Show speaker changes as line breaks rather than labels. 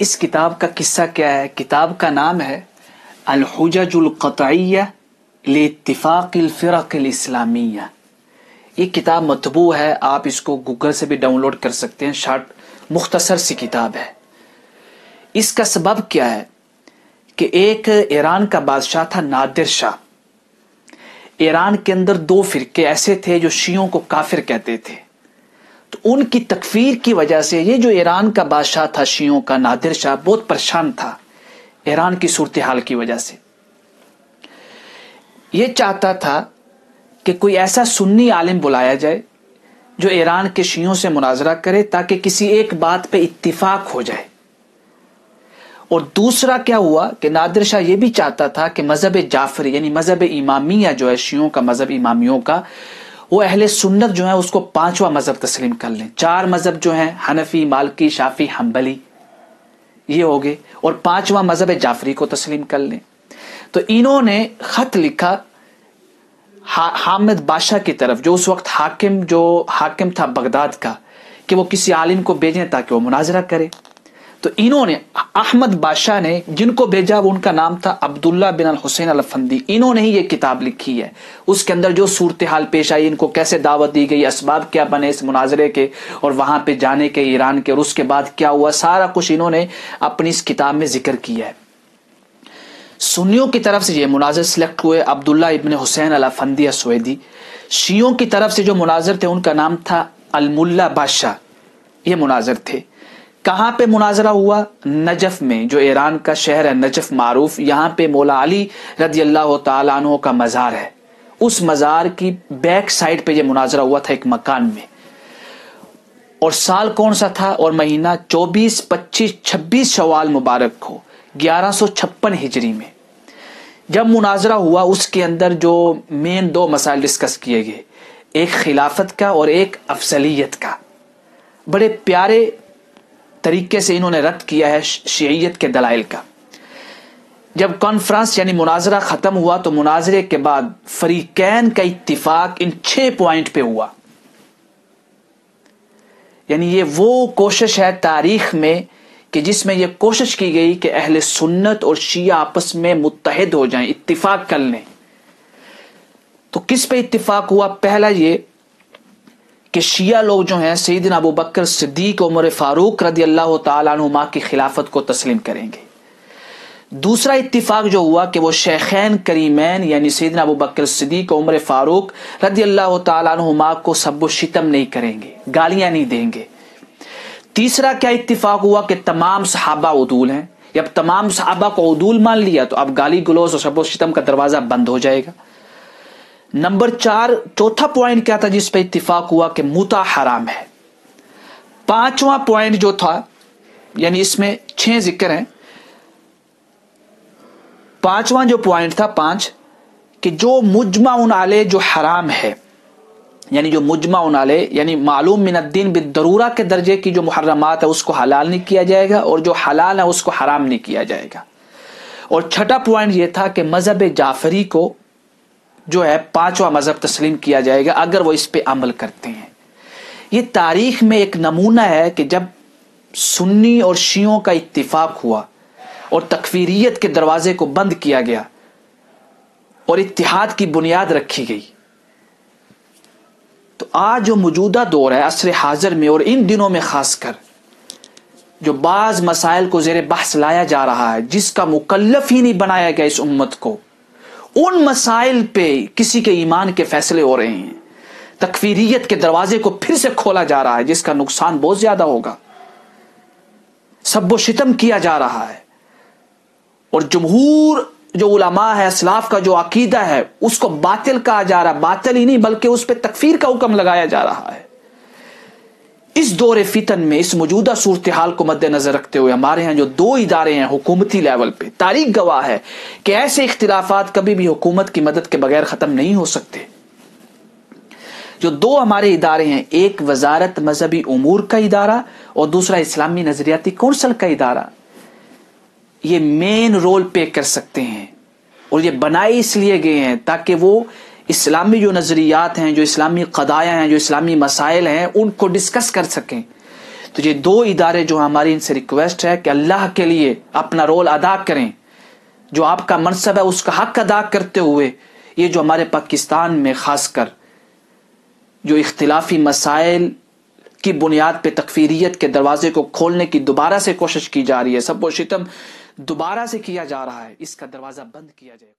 اس کتاب کا قصہ کیا ہے؟ کتاب کا نام ہے الحجج القطعیہ لاتفاق الفرق الاسلامیہ. یہ کتاب مطبوع ہے، آپ اس کو گوگل سے بھی ڈاؤن لوڈ کر سکتے ہیں. مختصر سی کتاب ہے. اس کا سبب کیا ہے کہ ایک ایران کا بادشاہ تھا نادر شاہ. ایران کے اندر دو فرقے ایسے تھے جو شیعوں کو کافر کہتے تھے. تو ان کی تکفیر کی وجہ سے یہ جو ایران کا بادشاہ تھا شیعوں کا نادر شاہ بہت پریشان تھا ایران کی صورتحال کی وجہ سے. یہ چاہتا تھا کہ کوئی ایسا سنی عالم بلایا جائے جو ایران کے شیعوں سے مناظرہ کرے تاکہ کسی ایک بات پہ اتفاق ہو جائے. اور دوسرا کیا ہوا کہ نادر شاہ یہ بھی چاہتا تھا کہ مذہب جعفری یعنی مذہب امامیہ جو ہے شیعوں کا مذہب امامیوں کا، وہ اہل سنت جو ہے اس کو پانچواں مذہب تسلیم کر لیں. چار مذہب جو ہیں حنفی، مالکی، شافعی، حنبلی یہ ہو گئے، اور پانچواں مذہب جعفری کو تسلیم کر لیں. تو انہوں نے خط لکھا حامد بادشاہ کی طرف جو اس وقت حاکم تھا بغداد کا، کہ وہ کسی عالم کو بھیجیں تاکہ وہ مناظرہ کرے. تو انہوں نے احمد بادشاہ نے جن کو بھیجا وہ ان کا نام تھا عبداللہ بن الحسین الافندی. انہوں نے ہی یہ کتاب لکھی ہے. اس کے اندر جو صورتحال پیش آئی، ان کو کیسے دعوت دی گئی، اسباب کیا بنے اس مناظرے کے اور وہاں پہ جانے کے ایران کے، اور اس کے بعد کیا ہوا، سارا کچھ انہوں نے اپنی اس کتاب میں ذکر کیا ہے. سنیوں کی طرف سے یہ مناظر سلیکٹ ہوئے عبداللہ ابن حسین الافندی السویدی. شیعوں کی طرف سے جو مناظر تھے ان کا نام تھا الملا بادشاہ. یہ مناظر تھے. کہاں پہ مناظرہ ہوا؟ نجف میں، جو ایران کا شہر ہے نجف معروف. یہاں پہ مولا علی رضی اللہ تعالیٰ عنہ کا مزار ہے. اس مزار کی بیک سائڈ پہ یہ مناظرہ ہوا تھا ایک مکان میں. اور سال کون سا تھا اور مہینہ 24، 25، 26 شوال مبارک کو 1156 ہجری میں جب مناظرہ ہوا. اس کے اندر جو مین دو مسائل ڈسکس کیے گئے، ایک خلافت کا اور ایک افضلیت کا. بڑے پیارے طریقے سے انہوں نے رد کیا ہے شیعیت کے دلائل کا. جب کانفرنس یعنی مناظرہ ختم ہوا تو مناظرے کے بعد فریقین کا اتفاق ان 6 پوائنٹ پہ ہوا. یعنی یہ وہ کوشش ہے تاریخ میں کہ جس میں یہ کوشش کی گئی کہ اہل سنت اور شیعہ آپس میں متحد ہو جائیں، اتفاق کر لیں. تو کس پہ اتفاق ہوا؟ پہلا یہ کہ شیعہ لوگ جو ہیں سیدنا ابو بکر صدیق، عمر فاروق رضی اللہ تعالیٰ عنہما کی خلافت کو تسلیم کریں گے. دوسرا اتفاق جو ہوا کہ وہ شیخین کریمین یعنی سیدنا ابو بکر صدیق، عمر فاروق رضی اللہ تعالیٰ عنہما کو سب و شتم نہیں کریں گے، گالیاں نہیں دیں گے. تیسرا کیا اتفاق ہوا کہ تمام صحابہ عدول ہیں. جب تمام صحابہ کو عدول مان لیا تو اب گالی گلوز اور سب و شتم کا دروازہ بند ہو جائے گا. نمبر 4 چوتھا پوائنٹ کیا تھا جس پہ اتفاق ہوا کہ متع حرام ہے. پانچواں پوائنٹ جو تھا، یعنی اس میں 6 ذکر ہیں، پانچواں جو پوائنٹ تھا 5 کہ جو مجمع علیہ جو حرام ہے، یعنی جو مجمع علیہ یعنی معلوم من الدین بالضرورہ کے درجے کی جو محرمات ہے اس کو حلال نہیں کیا جائے گا، اور جو حلال ہے اس کو حرام نہیں کیا جائے گا. اور چھٹا پوائنٹ یہ تھا کہ مذہب جعفری کو جو ہے 5واں مذہب تسلیم کیا جائے گا اگر وہ اس پہ عمل کرتے ہیں. یہ تاریخ میں ایک نمونہ ہے کہ جب سنی اور شیعوں کا اتفاق ہوا اور تکفیریت کے دروازے کو بند کیا گیا اور اتحاد کی بنیاد رکھی گئی. تو آج جو موجودہ دور ہے عصر حاضر میں اور ان دنوں میں خاص کر جو بعض مسائل کو زیر بحث لایا جا رہا ہے، جس کا مکلف ہی نہیں بنایا گیا اس امت کو، ان مسائل پہ کسی کے ایمان کے فیصلے ہو رہے ہیں. تکفیریت کے دروازے کو پھر سے کھولا جا رہا ہے جس کا نقصان بہت زیادہ ہوگا. سب و شتم کیا جا رہا ہے، اور جمہور جو علماء ہے اسلاف کا جو عقیدہ ہے اس کو باطل کہا جا رہا ہے. باطل ہی نہیں بلکہ اس پہ تکفیر کا حکم لگایا جا رہا ہے. اس دور فتن میں اس موجودہ صورتحال کو مد نظر رکھتے ہوئے ہمارے ہاں جو 2 ادارے ہیں حکومتی لیول پہ، تاریخ گواہ ہے کہ ایسے اختلافات کبھی بھی حکومت کی مدد کے بغیر ختم نہیں ہو سکتے. جو 2 ہمارے ادارے ہیں، ایک وزارت مذہبی امور کا ادارہ اور دوسرا اسلامی نظریاتی کونسل کا ادارہ. یہ مین رول پلے کر سکتے ہیں، اور یہ بنائے اس لیے گئے ہیں تاکہ وہ اسلامی جو نظریات ہیں، جو اسلامی قضایا ہیں، جو اسلامی مسائل ہیں ان کو ڈسکس کر سکیں. تو یہ دو ادارے جو ہماری ان سے ریکویسٹ ہے کہ اللہ کے لیے اپنا رول ادا کریں، جو آپ کا منصب ہے اس کا حق ادا کرتے ہوئے یہ جو ہمارے پاکستان میں خاص کر جو اختلافی مسائل کی بنیاد پہ تکفیریت کے دروازے کو کھولنے کی دوبارہ سے کوشش کی جا رہی ہے، سب و شتم دوبارہ سے کیا جا رہا ہے، اس کا دروازہ بند کیا جائے۔